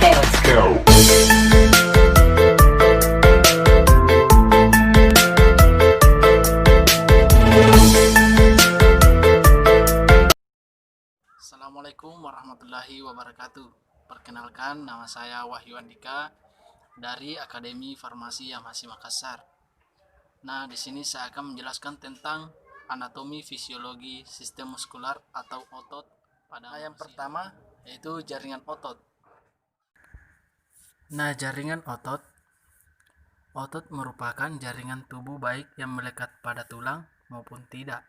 Okay, let's go. Assalamualaikum warahmatullahi wabarakatuh. Perkenalkan, nama saya Wahyu Andika dari Akademi Farmasi Yamhasi Makassar. Nah, di sini saya akan menjelaskan tentang anatomi fisiologi sistem muskular atau otot pada yang pertama yaitu jaringan otot. Nah, jaringan otot merupakan jaringan tubuh baik yang melekat pada tulang maupun tidak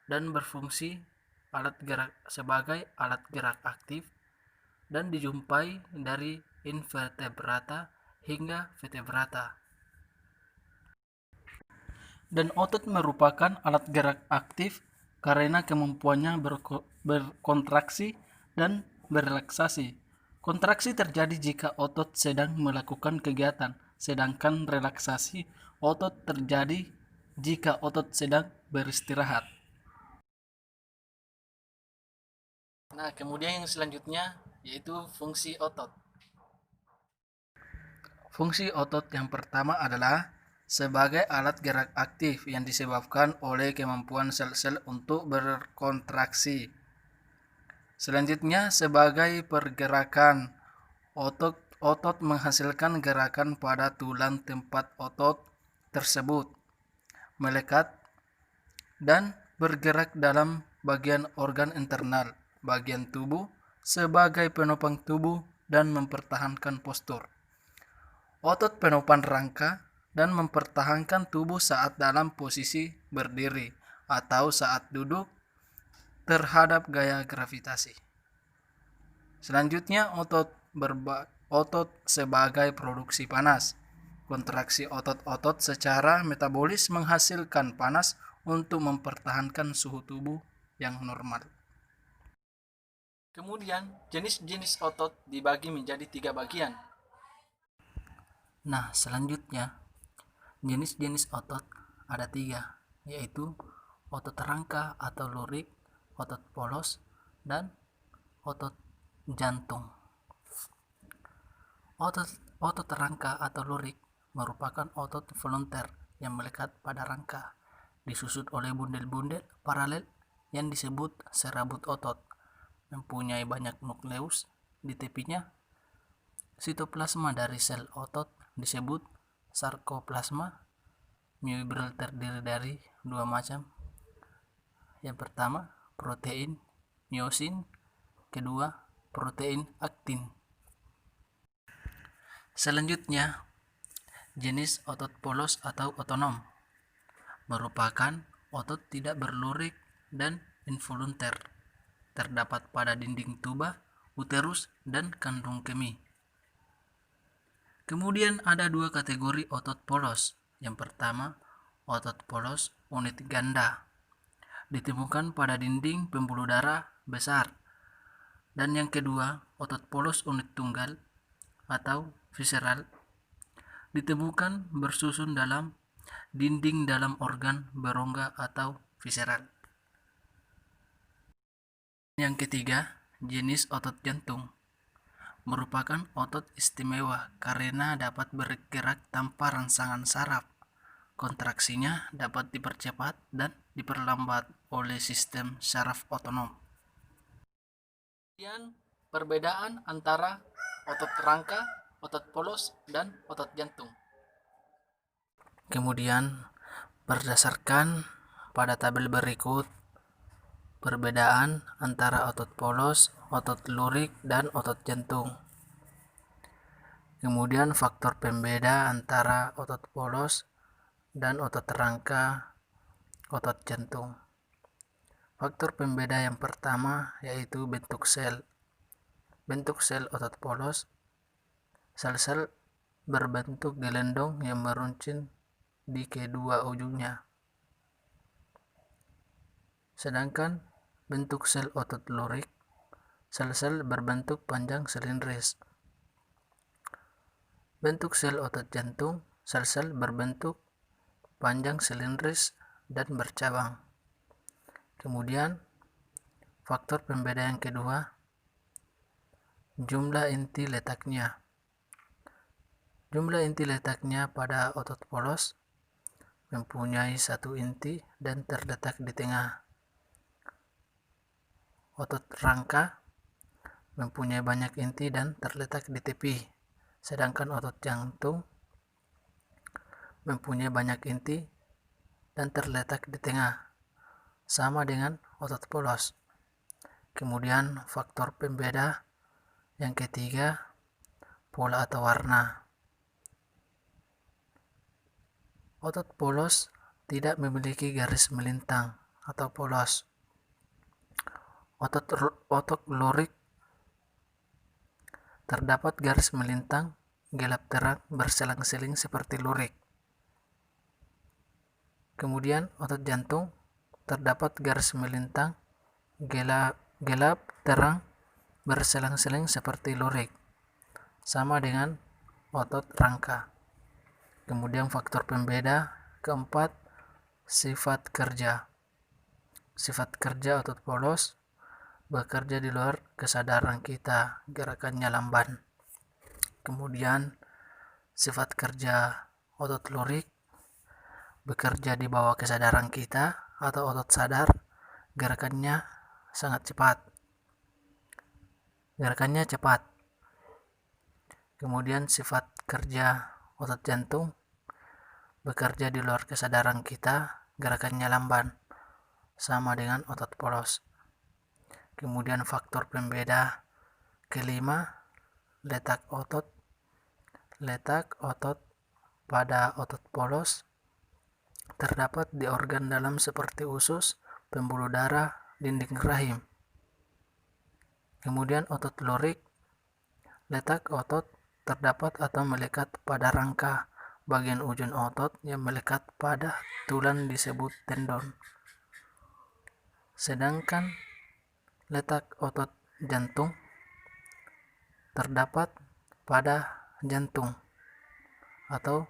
dan berfungsi sebagai alat gerak aktif dan dijumpai dari invertebrata hingga vertebrata. Dan otot merupakan alat gerak aktif karena kemampuannya berkontraksi dan berelaksasi. Kontraksi terjadi jika otot sedang melakukan kegiatan, sedangkan relaksasi otot terjadi jika otot sedang beristirahat. Nah, kemudian yang selanjutnya yaitu fungsi otot. Fungsi otot yang pertama adalah sebagai alat gerak aktif yang disebabkan oleh kemampuan sel-sel untuk berkontraksi. Selanjutnya, sebagai pergerakan, otot menghasilkan gerakan pada tulang tempat otot tersebut melekat dan bergerak dalam bagian organ internal bagian tubuh sebagai penopang tubuh dan mempertahankan postur. Otot penopang rangka dan mempertahankan tubuh saat dalam posisi berdiri atau saat duduk terhadap gaya gravitasi. Selanjutnya, otot sebagai produksi panas. Kontraksi otot-otot secara metabolis menghasilkan panas untuk mempertahankan suhu tubuh yang normal. Kemudian, jenis-jenis otot dibagi menjadi 3 bagian. Nah, selanjutnya, jenis-jenis otot ada 3, yaitu otot rangka atau lurik, otot polos, dan otot jantung. Otot rangka atau lurik merupakan otot volunteer yang melekat pada rangka, disusun oleh bundel-bundel paralel yang disebut serabut otot, mempunyai banyak nukleus di tepinya. Sitoplasma dari sel otot disebut sarkoplasma. Miofibril terdiri dari 2 macam. Yang pertama, protein miosin, kedua, protein aktin. Selanjutnya, jenis otot polos atau otonom merupakan otot tidak berlurik dan involunter. Terdapat pada dinding tuba, uterus, dan kandung kemih. Kemudian ada 2 kategori otot polos. Yang pertama, otot polos unit ganda, ditemukan pada dinding pembuluh darah besar. Dan yang kedua, otot polos unit tunggal atau visceral, ditemukan bersusun dalam dinding dalam organ berongga atau visceral. Yang ketiga, jenis otot jantung merupakan otot istimewa karena dapat bergerak tanpa rangsangan saraf. Kontraksinya dapat dipercepat dan diperlambat oleh sistem saraf otonom. Kemudian, perbedaan antara otot rangka, otot polos, dan otot jantung. Kemudian, berdasarkan pada tabel berikut, perbedaan antara otot polos, otot lurik, dan otot jantung. Kemudian faktor pembeda antara otot polos dan otot rangka, otot jantung. Faktor pembeda yang pertama yaitu bentuk sel. Bentuk sel otot polos, sel-sel berbentuk gelendong yang meruncing di kedua ujungnya. Sedangkan bentuk sel otot lurik, sel-sel berbentuk panjang silindris. Bentuk sel otot jantung, sel-sel berbentuk panjang silindris dan bercabang. Kemudian, faktor pembeda yang kedua Jumlah inti letaknya. Jumlah inti letaknya pada otot polos mempunyai satu inti dan terletak di tengah. Otot rangka mempunyai banyak inti dan terletak di tepi, sedangkan otot jantung mempunyai banyak inti dan terletak di tengah, sama dengan otot polos. Kemudian faktor pembeda yang ketiga, pola atau warna. Otot polos tidak memiliki garis melintang atau polos. Otot lurik terdapat garis melintang gelap terang berselang-seling seperti lurik. Kemudian otot jantung terdapat garis melintang gelap terang berselang-seling seperti lurik, sama dengan otot rangka. Kemudian faktor pembeda keempat, sifat kerja. Sifat kerja otot polos bekerja di luar kesadaran kita, gerakannya lamban. Kemudian sifat kerja otot lurik bekerja di bawah kesadaran kita atau otot sadar, gerakannya sangat cepat. Gerakannya cepat. Kemudian sifat kerja otot jantung bekerja di luar kesadaran kita, gerakannya lamban, sama dengan otot polos. Kemudian faktor pembeda kelima, letak otot. Letak otot pada otot polos terdapat di organ dalam seperti usus, pembuluh darah, dinding rahim. Kemudian otot lurik, letak otot terdapat atau melekat pada rangka. Bagian ujung otot yang melekat pada tulang disebut tendon. Sedangkan letak otot jantung terdapat pada jantung atau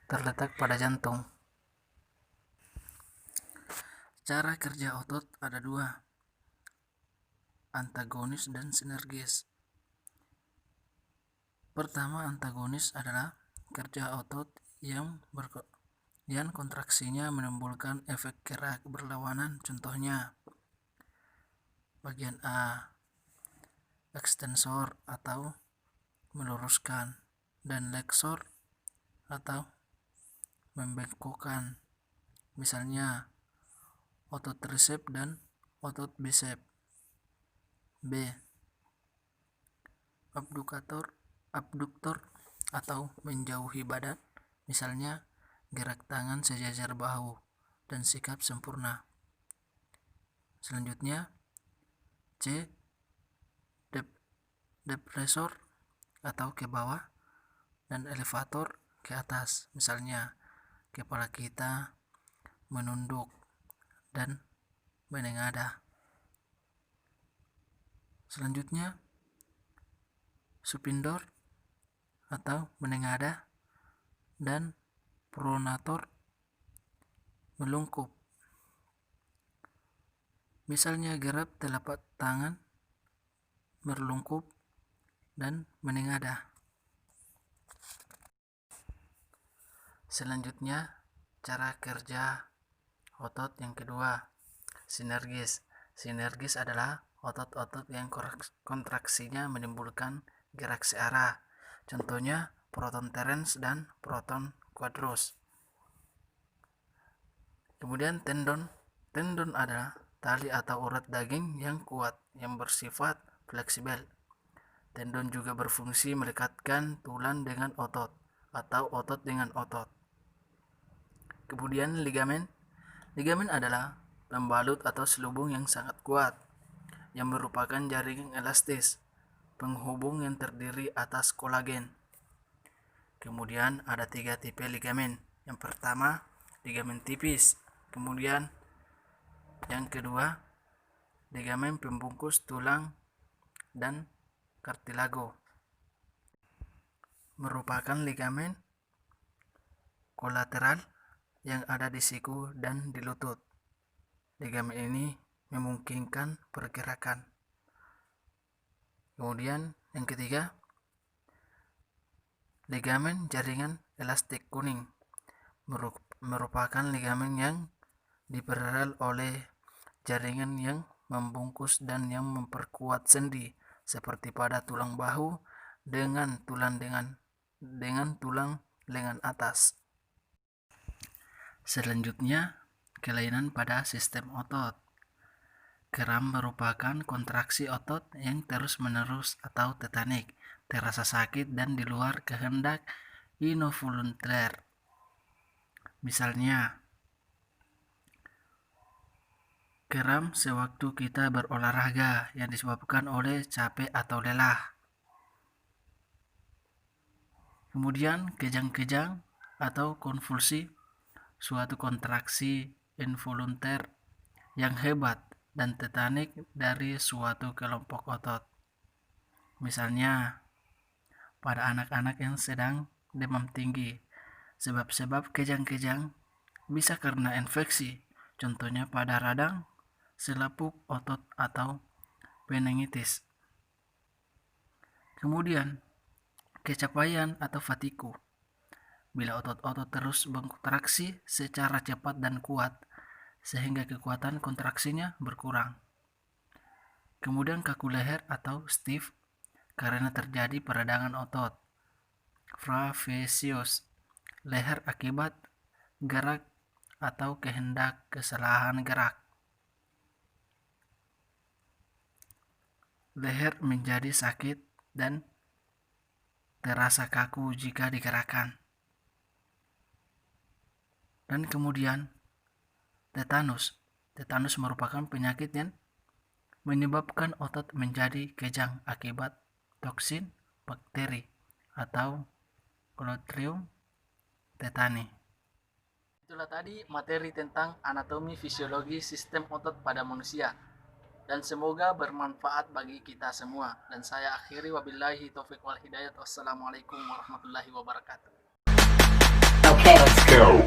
terletak pada jantung. Cara kerja otot ada dua, antagonis dan sinergis. Pertama, antagonis adalah kerja otot yang kontraksinya menimbulkan efek gerak berlawanan. Contohnya, bagian A, ekstensor atau meluruskan, dan flexor atau membengkokkan. Misalnya otot tricep dan otot bicep. B, abduktor atau menjauhi badan, misalnya gerak tangan sejajar bahu dan sikap sempurna. Selanjutnya C, depressor atau ke bawah dan elevator ke atas, misalnya kepala kita menunduk dan menengadah. Selanjutnya supindor atau menengadah dan pronator melungkup, misalnya gerak telapak tangan melungkup dan menengadah. Selanjutnya cara kerja otot yang kedua, sinergis. Sinergis adalah otot-otot yang kontraksinya menimbulkan gerak searah. Contohnya proton teres dan proton quadrus. Kemudian tendon. Tendon adalah tali atau urat daging yang kuat yang bersifat fleksibel. Tendon juga berfungsi melekatkan tulang dengan otot atau otot dengan otot. Kemudian ligamen. Ligamen adalah pembalut atau selubung yang sangat kuat yang merupakan jaring elastis penghubung yang terdiri atas kolagen. Kemudian ada 3 tipe ligamen. Yang pertama, ligamen tipis. Kemudian yang kedua, ligamen pembungkus tulang dan kartilago. Merupakan ligamen kolateral yang ada di siku dan di lutut. Ligamen ini memungkinkan pergerakan. Kemudian Yang ketiga, ligamen jaringan elastik kuning merupakan ligamen yang dipererat oleh jaringan yang membungkus dan yang memperkuat sendi seperti pada tulang bahu dengan tulang lengan atas. Selanjutnya, kelainan pada sistem otot. Kram merupakan kontraksi otot yang terus-menerus atau tetanik, terasa sakit dan di luar kehendak involunter. Misalnya, kram sewaktu kita berolahraga yang disebabkan oleh capek atau lelah. Kemudian kejang-kejang atau konvulsi, suatu kontraksi involunter yang hebat dan tetanik dari suatu kelompok otot. Misalnya, pada anak-anak yang sedang demam tinggi, sebab-sebab kejang-kejang bisa karena infeksi, contohnya pada radang, selaput otot atau meningitis. Kemudian, kecapaian atau fatigue. Bila otot-otot terus berkontraksi secara cepat dan kuat, sehingga kekuatan kontraksinya berkurang. Kemudian kaku leher atau stiff, karena terjadi peradangan otot. Fractious, leher akibat gerak atau kehendak kesalahan gerak. Leher menjadi sakit dan terasa kaku jika digerakkan. Dan kemudian tetanus. Tetanus merupakan penyakit yang menyebabkan otot menjadi kejang akibat toksin bakteri atau Clostridium tetani. Itulah tadi materi tentang anatomi fisiologi sistem otot pada manusia. Dan semoga bermanfaat bagi kita semua. Dan saya akhiri wabillahi taufiq wal hidayah. Wassalamualaikum warahmatullahi wabarakatuh. Okay, let's go.